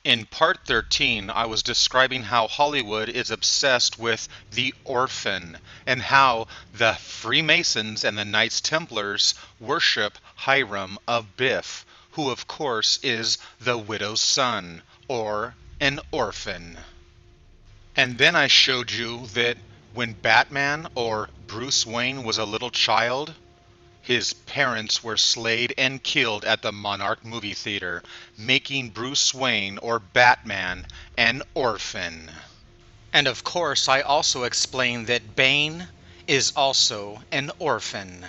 In part 13, I was describing how Hollywood is obsessed with the orphan and how the Freemasons and the Knights Templars worship Hiram of Biff, who of course is the widow's son, or an orphan. And then I showed you that when Batman or Bruce Wayne was a little child, his parents were slayed and killed at the Monarch movie theater, making Bruce Wayne or Batman an orphan. And of course, I also explained that Bane is also an orphan.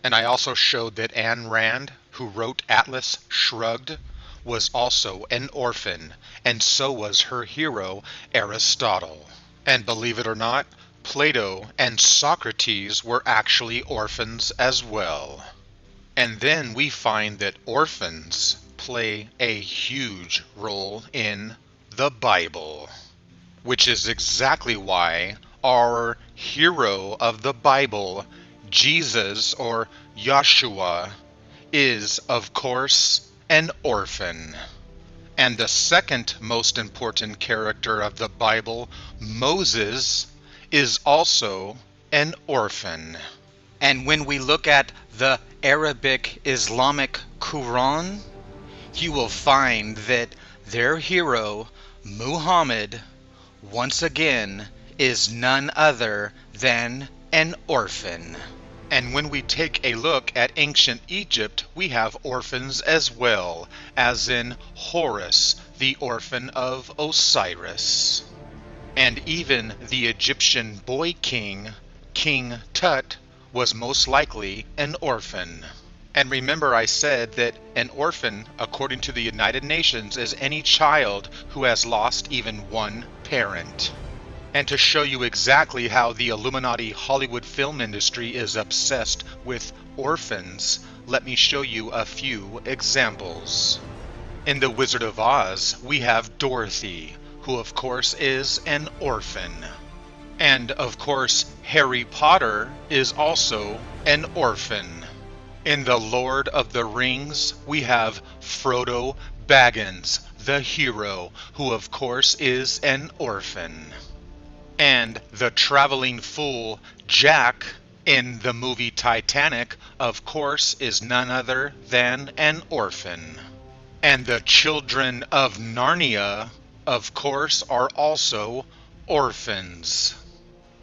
And I also showed that Ayn Rand, who wrote Atlas Shrugged, was also an orphan, and so was her hero, Aristotle. And believe it or not, Plato and Socrates were actually orphans as well. And then we find that orphans play a huge role in the Bible, which is exactly why our hero of the Bible, Jesus or Yahshua, is, of course, an orphan. And the second most important character of the Bible, Moses, is also an orphan. And when we look at the Arabic Islamic Quran, you will find that their hero, Muhammad, once again is none other than an orphan. And when we take a look at ancient Egypt, we have orphans as well, as in Horus, the orphan of Osiris. And even the Egyptian boy king, King Tut, was most likely an orphan. And remember I said that an orphan, according to the United Nations, is any child who has lost even one parent. And to show you exactly how the Illuminati Hollywood film industry is obsessed with orphans, let me show you a few examples. In The Wizard of Oz, we have Dorothy, who of course is an orphan. And of course, Harry Potter is also an orphan. In The Lord of the Rings, we have Frodo Baggins, the hero, who of course is an orphan. And the traveling fool, Jack, in the movie Titanic, of course is none other than an orphan. And the children of Narnia, of course, are also orphans.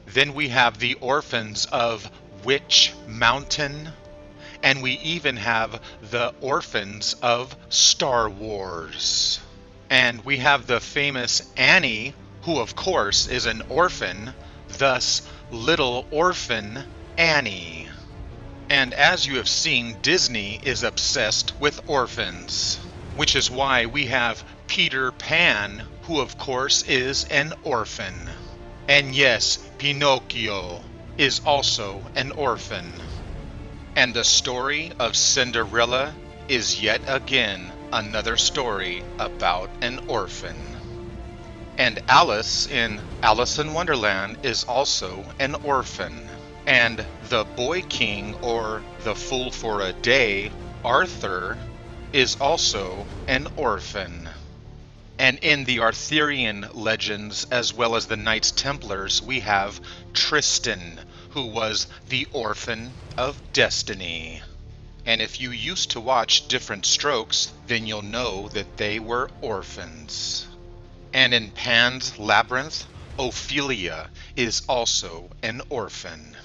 Then we have the orphans of Witch Mountain, and we even have the orphans of Star Wars. And we have the famous Annie, who of course is an orphan, thus Little Orphan Annie. And as you have seen, Disney is obsessed with orphans, which is why we have Peter Pan, who of course is an orphan. And yes, Pinocchio is also an orphan. And the story of Cinderella is yet again another story about an orphan. And Alice in Alice in Wonderland is also an orphan. And the Boy King, or the Fool for a Day, Arthur, is also an orphan. And in the Arthurian legends, as well as the Knights Templars, we have Tristan, who was the orphan of destiny. And if you used to watch Different Strokes, then you'll know that they were orphans. And in Pan's Labyrinth, Ophelia is also an orphan.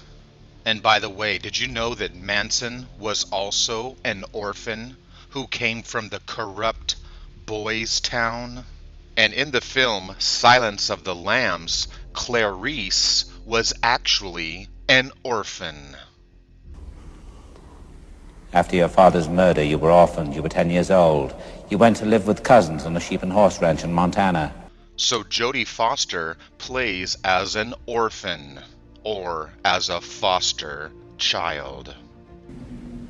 And by the way, did you know that Manson was also an orphan who came from the corrupt Boys Town? And in the film Silence of the Lambs, Clarice was actually an orphan. After your father's murder, you were orphaned. You were 10 years old. You went to live with cousins on a sheep and horse ranch in Montana. So Jodie Foster plays as an orphan, or as a foster child.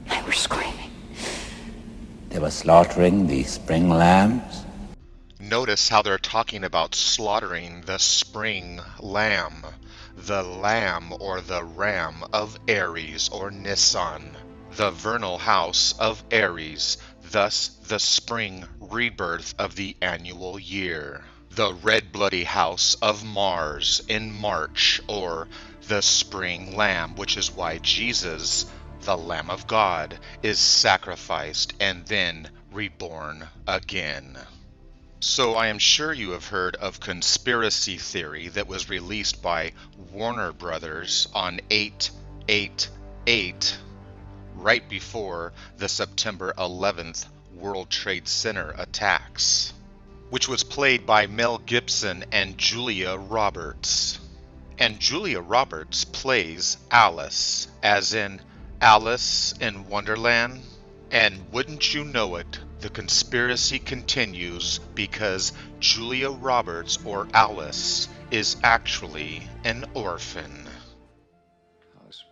They were screaming. They were slaughtering the spring lambs. Notice how they're talking about slaughtering the spring lamb, the lamb or the ram of Aries or Nisan, the vernal house of Aries, thus the spring rebirth of the annual year. The red bloody house of Mars in March, or the spring lamb, which is why Jesus, the Lamb of God, is sacrificed and then reborn again. So I am sure you have heard of conspiracy theory that was released by Warner Brothers on 8/8/8, right before the September 11th World Trade Center attacks, which was played by Mel Gibson and Julia Roberts. And Julia Roberts plays Alice, as in Alice in Wonderland. And wouldn't you know it, the conspiracy continues because Julia Roberts, or Alice, is actually an orphan. Alice,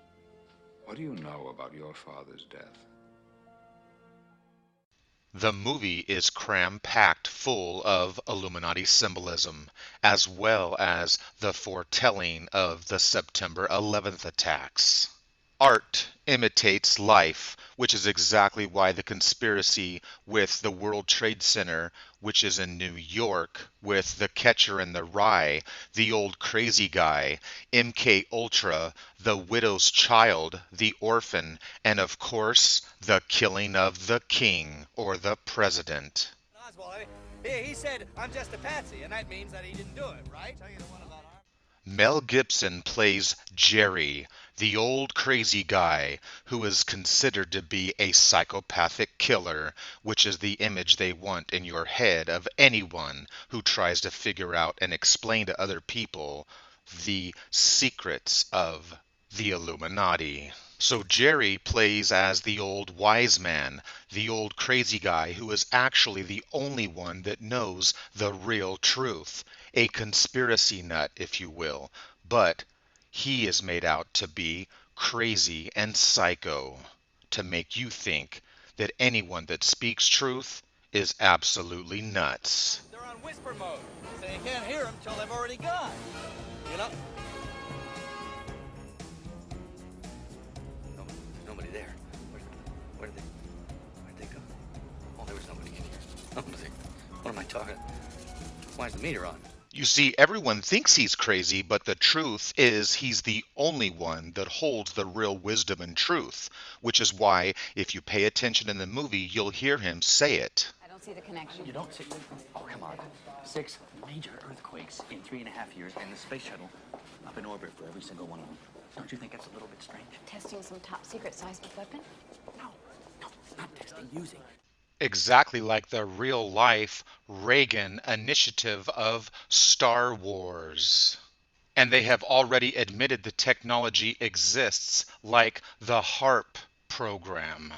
what do you know about your father's death? The movie is cram-packed full of Illuminati symbolism, as well as the foretelling of the September 11th attacks. Art imitates life, which is exactly why the conspiracy with the World Trade Center, which is in New York, with the Catcher in the Rye, the old crazy guy, MK Ultra, the widow's child, the orphan, and of course, the killing of the king, or the president. Oswald, he said, I'm just a patsy, and that means that he didn't do it, right? Tell you the one about Mel Gibson plays Jerry, the old crazy guy who is considered to be a psychopathic killer, which is the image they want in your head of anyone who tries to figure out and explain to other people the secrets of the Illuminati. So Jerry plays as the old wise man, the old crazy guy who is actually the only one that knows the real truth, a conspiracy nut, if you will, but he is made out to be crazy and psycho, to make you think that anyone that speaks truth is absolutely nuts. They're on whisper mode, so you can't hear them till they've already gone. You know? There's nobody there. Where'd they go? Oh, there was nobody in here. What am I talking? Why is the meter on? You see, everyone thinks he's crazy, but the truth is he's the only one that holds the real wisdom and truth, which is why, if you pay attention in the movie, you'll hear him say it. I don't see the connection. You don't see? Oh, come on. 6 major earthquakes in 3.5 years, and the space shuttle up in orbit for every single one of them. Don't you think that's a little bit strange? Testing some top secret seismic weapon? No, not testing, using. Exactly like the real-life Reagan initiative of Star Wars. And they have already admitted the technology exists, like the HARP program,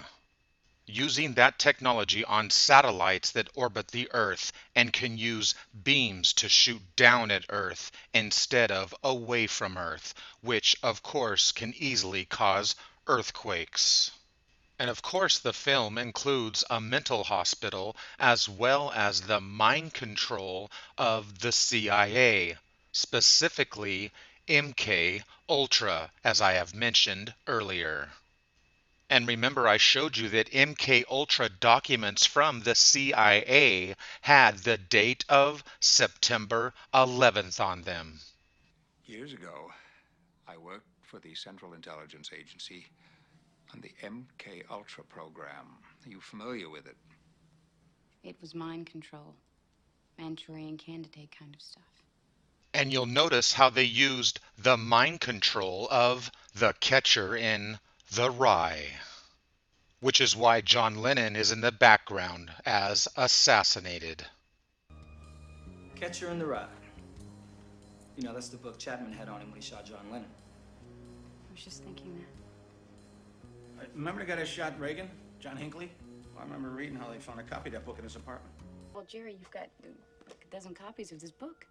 using that technology on satellites that orbit the Earth and can use beams to shoot down at Earth instead of away from Earth, which of course can easily cause earthquakes. And of course the film includes a mental hospital as well as the mind control of the CIA, specifically MK Ultra, as I have mentioned earlier. And remember, I showed you that MK Ultra documents from the CIA had the date of September 11th on them. Years ago, I worked for the Central Intelligence Agency on the MK Ultra program. Are you familiar with it? It was mind control. Manchurian candidate kind of stuff. And you'll notice how they used the mind control of the Catcher in the Rye, which is why John Lennon is in the background as assassinated. Catcher in the Rye. You know, that's the book Chapman had on him when he shot John Lennon. I was just thinking that. Remember the guy that shot Reagan, John Hinckley? Well, I remember reading how they found a copy of that book in his apartment. Well, Jerry, you've got like a dozen copies of this book.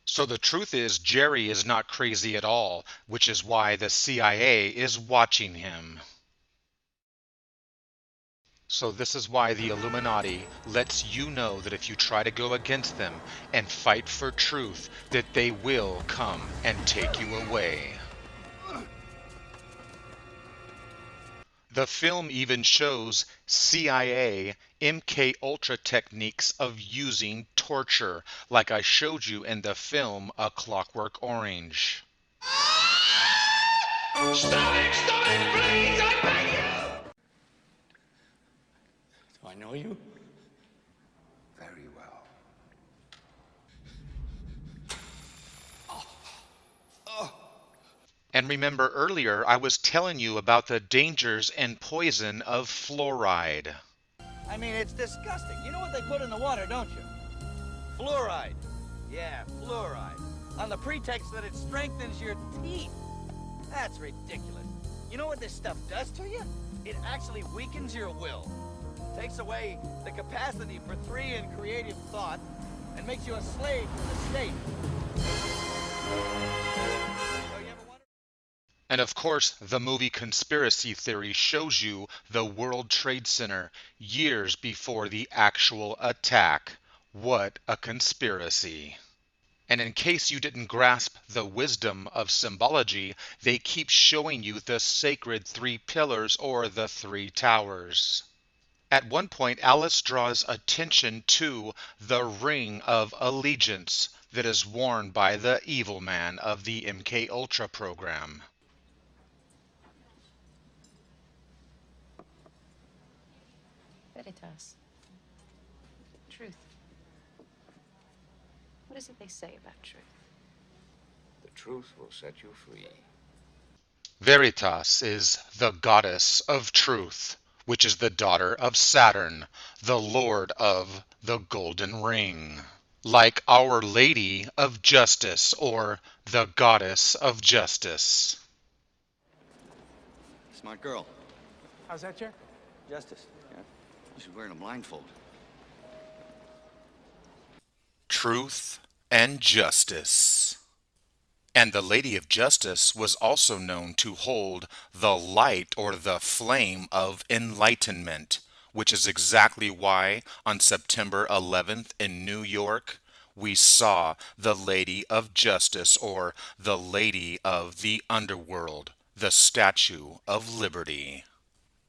So the truth is, Jerry is not crazy at all, which is why the CIA is watching him. So this is why the Illuminati lets you know that if you try to go against them and fight for truth, that they will come and take you away. The film even shows CIA MK Ultra techniques of using torture, like I showed you in the film A Clockwork Orange. Stop it, please, I beg you! Do I know you? Very well. And remember earlier I was telling you about the dangers and poison of fluoride. I mean, it's disgusting. You know what they put in the water, don't you? Fluoride. Yeah, fluoride. On the pretext that it strengthens your teeth. That's ridiculous. You know what this stuff does to you? It actually weakens your will. Takes away the capacity for free and creative thought and makes you a slave to the state. And of course, the movie Conspiracy Theory shows you the World Trade Center years before the actual attack. What a conspiracy. And in case you didn't grasp the wisdom of symbology, they keep showing you the sacred three pillars or the three towers. At one point, Alice draws attention to the ring of allegiance that is worn by the evil man of the MK Ultra program. Veritas. Truth. What is it they say about truth? The truth will set you free. Veritas is the goddess of truth, which is the daughter of Saturn, the lord of the golden ring. Like Our Lady of Justice, or the goddess of justice. Smart girl. How's that, Jack? Justice. Yeah. She's wearing a blindfold. Truth and justice. And the Lady of Justice was also known to hold the light or the flame of enlightenment, which is exactly why on September 11th in New York, we saw the Lady of Justice or the Lady of the Underworld, the Statue of Liberty.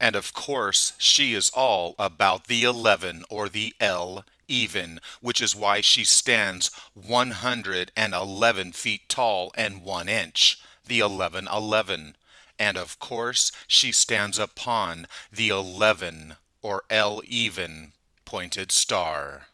And of course, she is all about the 11 or the L even, which is why she stands 111 feet tall and 1 inch, the 1111. And of course, she stands upon the 11 or L even pointed star.